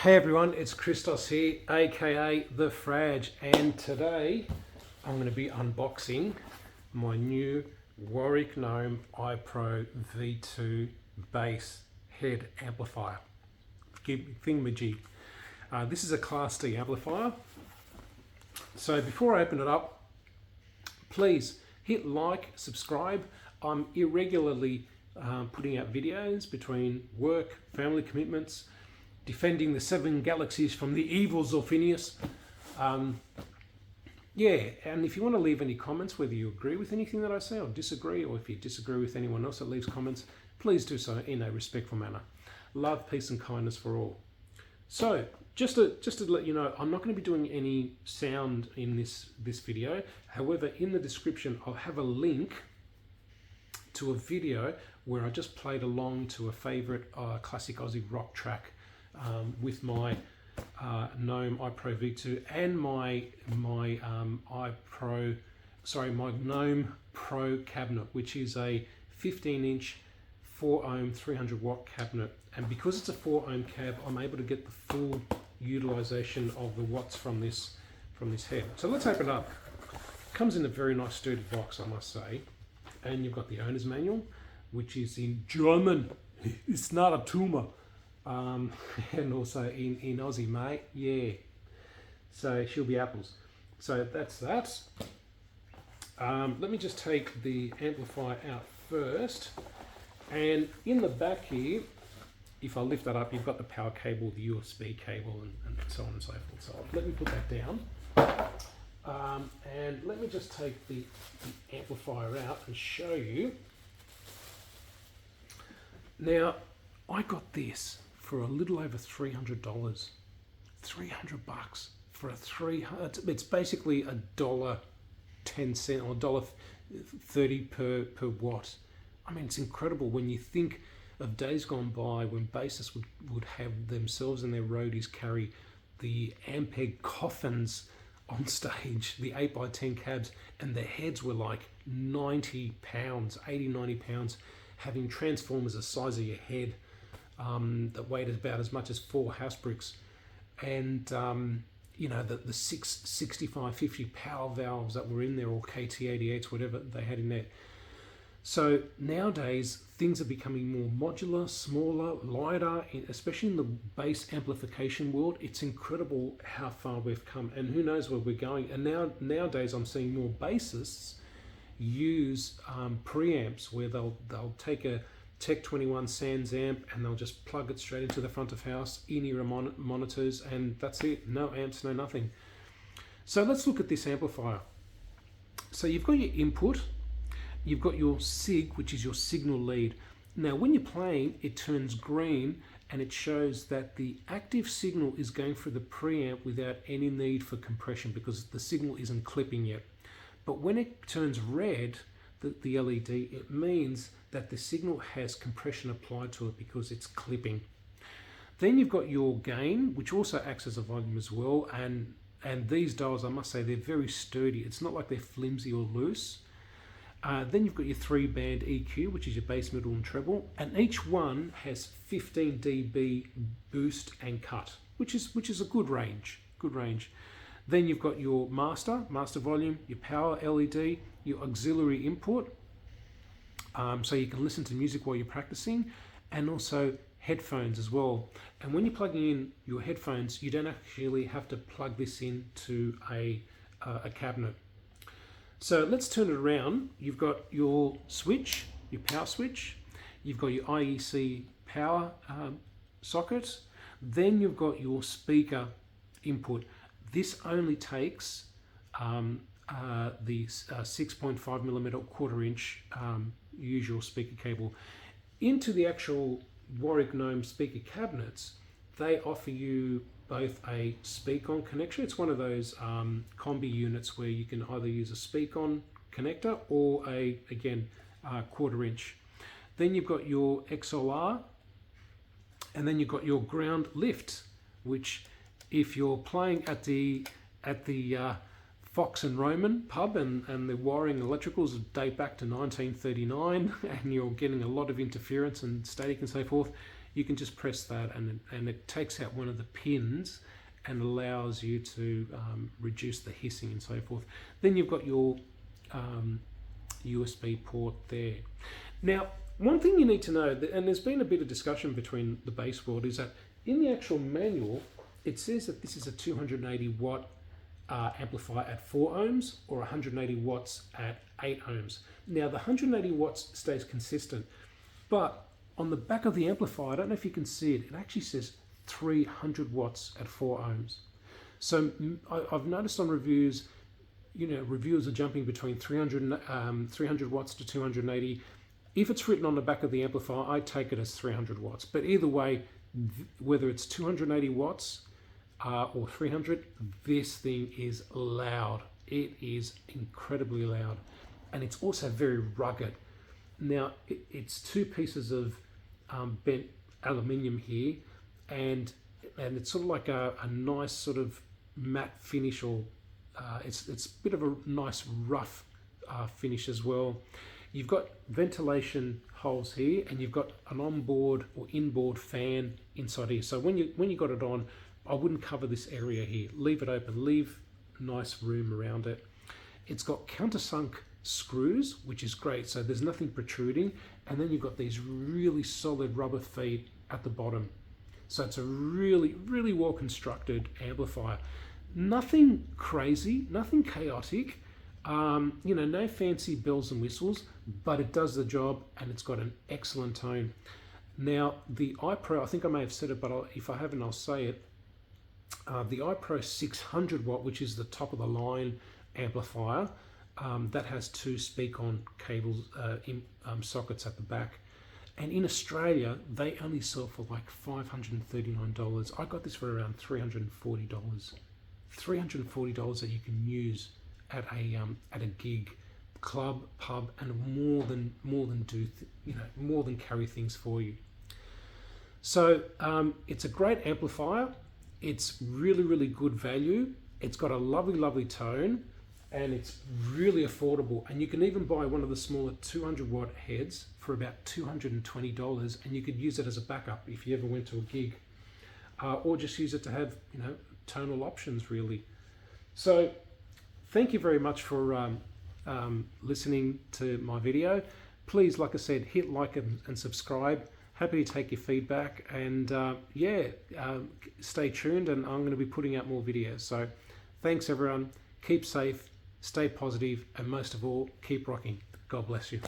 Hey everyone, it's Christos here, aka the FRAG, and today I'm going to be unboxing my new Warwick Gnome iPro V2 bass head amplifier thingamajig. This is a Class D amplifier. So before I open it up, please hit like, subscribe. I'm irregularly putting out videos between work, family commitments, defending the 7 galaxies from the evil Zorfinius. Yeah, and if you want to leave any comments, whether you agree with anything that I say or disagree, or if you disagree with anyone else that leaves comments, please do so in a respectful manner. Love, peace and kindness for all. So, just to let you know, I'm not going to be doing any sound in this video. However, in the description, I'll have a link to a video where I just played along to a favourite classic Aussie rock track with my Gnome iPro V2 and my Gnome Pro cabinet, which is a 15-inch 4 ohm 300 watt cabinet. And because it's a 4 ohm cab, I'm able to get the full utilization of the watts from this head. So let's open it up. It comes in a very nice sturdy box, I must say. And you've got the owner's manual, which is in German. It's not a tumor. And also in Aussie, mate. Yeah. So she'll be apples. So that's that. Let me just take the amplifier out first. And in the back here, if I lift that up, you've got the power cable, the USB cable, and so on and so forth. So let me put that down. And let me just take the amplifier out and show you. Now, I got this for a little over $300. $300 for a 300. It's basically $1.10 or $1.30 per watt. I mean, it's incredible when you think of days gone by when bassists would have themselves and their roadies carry the Ampeg coffins on stage, the 8x10 cabs, and their heads were like 90 pounds, 80, 90 pounds, having transformers the size of your head that weighed about as much as 4 house bricks. And, you know, the 6550 power valves that were in there, or KT88s, whatever they had in there. So nowadays, things are becoming more modular, smaller, lighter, especially in the bass amplification world. It's incredible how far we've come, and who knows where we're going. And nowadays, I'm seeing more bassists use preamps where they'll take a Tech 21 Sans amp and they'll just plug it straight into the front of house, in-ear monitors, and that's it. No amps, no nothing. So let's look at this amplifier. So you've got your input. You've got your SIG, which is your signal lead. Now, when you're playing, it turns green and it shows that the active signal is going through the preamp without any need for compression because the signal isn't clipping yet. But when it turns red, the LED, it means that the signal has compression applied to it because it's clipping. Then you've got your gain, which also acts as a volume as well. And these dials, I must say, they're very sturdy. It's not like they're flimsy or loose. Then you've got your 3-band EQ, which is your bass, middle and treble, and each one has 15 dB boost and cut, which is a good range. Then you've got your master volume, your power LED, your auxiliary input, so you can listen to music while you're practicing, and also headphones as well. And when you're plugging in your headphones, you don't actually have to plug this into a cabinet. So let's turn it around. You've got your switch, your power switch. You've got your IEC power socket. Then you've got your speaker input. This only takes the 6.5mm 1/4-inch usual speaker cable. Into the actual Warwick Gnome speaker cabinets, they offer you both a speak-on connector. It's one of those combi units where you can either use a speak-on connector or a 1/4-inch. Then you've got your XLR, and then you've got your ground lift, which if you're playing at the Fox and Roman pub and the wiring electricals date back to 1939 and you're getting a lot of interference and static and so forth, you can just press that and it takes out one of the pins and allows you to reduce the hissing and so forth. Then you've got your USB port there. Now, one thing you need to know, and there's been a bit of discussion between the bass world, is that in the actual manual, it says that this is a 280 watt amplifier at 4 ohms or 180 watts at 8 ohms. Now, the 180 watts stays consistent, but on the back of the amplifier, I don't know if you can see it, it actually says 300 watts at 4 ohms. So I've noticed on reviews, reviewers are jumping between 300 watts to 280. If it's written on the back of the amplifier, I take it as 300 watts. But either way, whether it's 280 watts or 300, this thing is loud. It is incredibly loud. And it's also very rugged. Now, it's 2 pieces of bent aluminium here, and it's sort of like a nice sort of matte finish, or it's a bit of a nice rough finish as well. You've got ventilation holes here, and you've got an onboard or inboard fan inside here. So when you got it on, I wouldn't cover this area here. Leave it open, leave nice room around it. It's got countersunk screws, which is great. So there's nothing protruding, and then you've got these really solid rubber feet at the bottom. So it's a really, really well constructed amplifier. Nothing crazy, nothing chaotic. No fancy bells and whistles, but it does the job, and it's got an excellent tone. Now, the iPro, I think I may have said it, but if I haven't, I'll say it. The iPro 600 watt, which is the top of the line amplifier, that has 2 speak-on cables, sockets at the back. And in Australia, they only sell for like $539. I got this for around $340. $340 that you can use at a gig, club, pub, and more than carry things for you. So it's a great amplifier. It's really, really good value. It's got a lovely, lovely tone, and it's really affordable. And you can even buy one of the smaller 200 watt heads for about $220, and you could use it as a backup if you ever went to a gig, or just use it to have tonal options really. So thank you very much for listening to my video. Please, like I said, hit like and subscribe. Happy to take your feedback, and stay tuned, and I'm going to be putting out more videos. So thanks everyone, keep safe, stay positive, and most of all, keep rocking. God bless you.